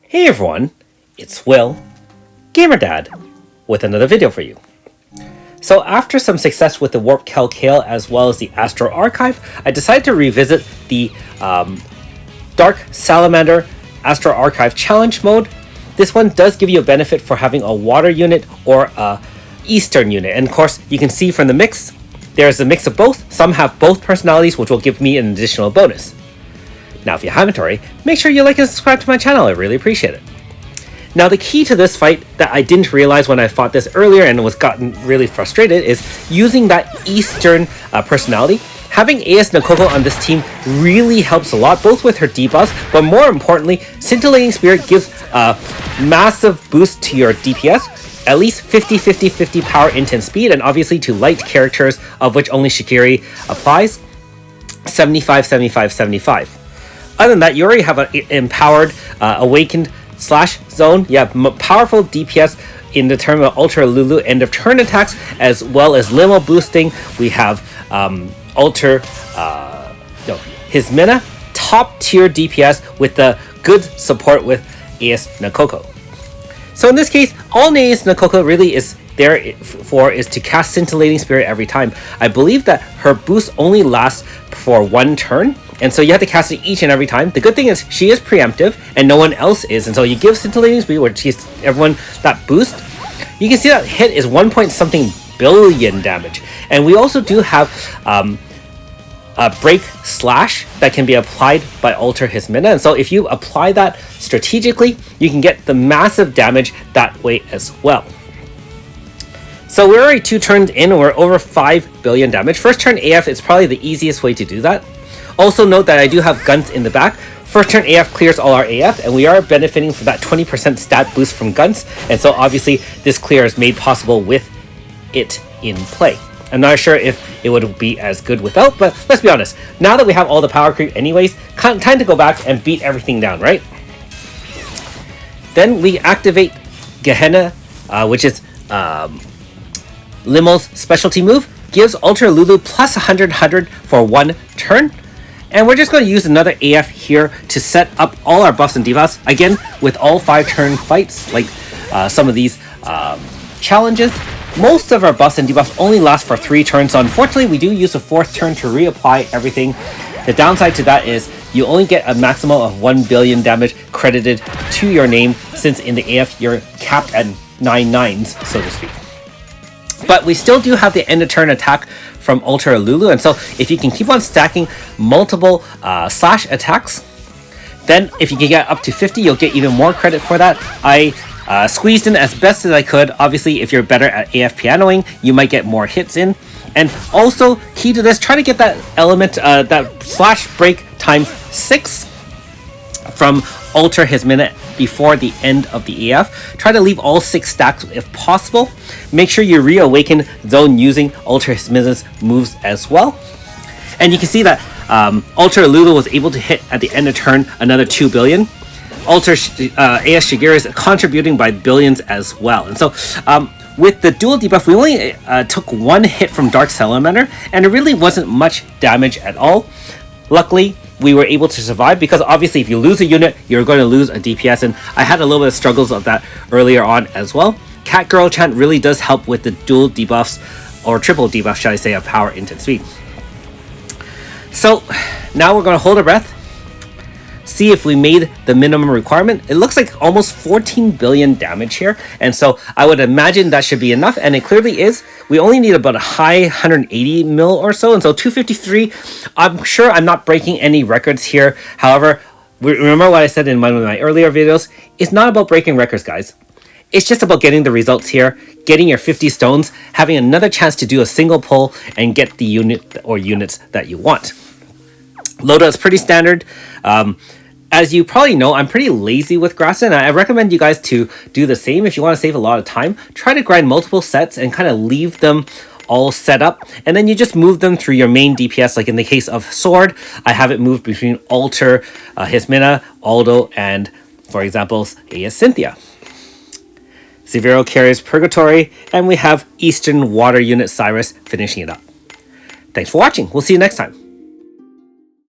Hey everyone, it's Will, Gamer Dad, with another video for you. So after some success with the Warp Calcale as well as the Astral Archive, I decided to revisit the Dark Salamander Astral Archive Challenge mode. This one does give you a benefit for having a water unit or a Eastern unit. And of course, you can see from the mix, there's a mix of both. Some have both personalities, which will give me an additional bonus. Now, if you haven't already, make sure you like and subscribe to my channel. I really appreciate it. Now, the key to this fight that I didn't realize when I fought this earlier and was gotten really frustrated is using that Eastern personality. Having AS Nakoko on this team really helps a lot, both with her debuffs, but more importantly, Scintillating Spirit gives a massive boost to your DPS, at least 50-50-50 power, int, and speed, and obviously to light characters, of which only Shikiri applies, 75-75-75. Other than that, you already have an empowered, awakened / zone. You have powerful DPS in the term of Ultra Lulu end of turn attacks, as well as limo boosting. We have his Mina, top tier DPS with the good support with AS Nakoko. So in this case, all AS Nakoko really is there for is to cast Scintillating Spirit every time. I believe that her boost only lasts for one turn, and so you have to cast it each and every time. The good thing is she is preemptive and no one else is, and so you give Scintillating Spirit, which gives everyone that boost. You can see that hit is 1 point something billion damage, and we also do have a break slash that can be applied by Alter his Mina, and so if you apply that strategically, you can get the massive damage that way as well. So we're already 2 turns in and we're over 5 billion damage. First turn AF is probably the easiest way to do that. Also note that I do have guns in the back. First turn AF clears all our AF, and we are benefiting from that 20% stat boost from guns, and so obviously this clear is made possible with it in play. I'm not sure if it would be as good without, but let's be honest. Now that we have all the power creep anyways, time to go back and beat everything down, right? Then we activate Gehenna, which is Limo's specialty move, gives Ultra Lulu plus 100 for 1 turn. And we're just going to use another AF here to set up all our buffs and debuffs. Again, with all 5 turn fights, like some of these challenges, most of our buffs and debuffs only last for 3 turns. So unfortunately, we do use the 4th turn to reapply everything. The downside to that is you only get a maximum of 1 billion damage credited to your name, since in the AF you're capped at 9 nines, so to speak. But we still do have the end of turn attack from Ultra Lulu, and so if you can keep on stacking multiple slash attacks, then if you can get up to 50, you'll get even more credit for that. I squeezed in as best as I could. Obviously, if you're better at AF pianoing, you might get more hits in. And also, key to this, try to get that element, that slash break times 6 from Alter his Mina before the end of the AF. Try to leave all 6 stacks if possible. Make sure you reawaken zone using Alter his Mina's moves as well. And you can see that Ultra Lulu was able to hit at the end of turn another 2 billion. Alter AS Shigiri is contributing by billions as well. And so with the dual debuff, we only took 1 hit from Dark Salamander, and it really wasn't much damage at all. Luckily, we were able to survive, because obviously if you lose a unit, you're going to lose a DPS, and I had a little bit of struggles of that earlier on as well. Cat Girl Chant really does help with the dual debuffs, or triple debuffs, shall I say, of power, int, and speed. So now we're going to hold our breath, see if we made the minimum requirement. It looks like almost 14 billion damage here, and so I would imagine that should be enough, and it clearly is. We only need about a high 180 mil or so, and so 253. I'm sure I'm not breaking any records here. However, remember what I said in one of my earlier videos, it's not about breaking records, guys. It's just about getting the results here, getting your 50 stones, having another chance to do a single pull and get the unit or units that you want. Loadout is pretty standard. As you probably know, I'm pretty lazy with Grasset, and I recommend you guys to do the same. If you want to save a lot of time, try to grind multiple sets and kind of leave them all set up, and then you just move them through your main DPS. Like in the case of Sword, I have it moved between Alter, his Mina, Aldo, and, for example, AS Cynthia. Severo carries Purgatory, and we have Eastern Water Unit Cyrus finishing it up. Thanks for watching. We'll see you next time.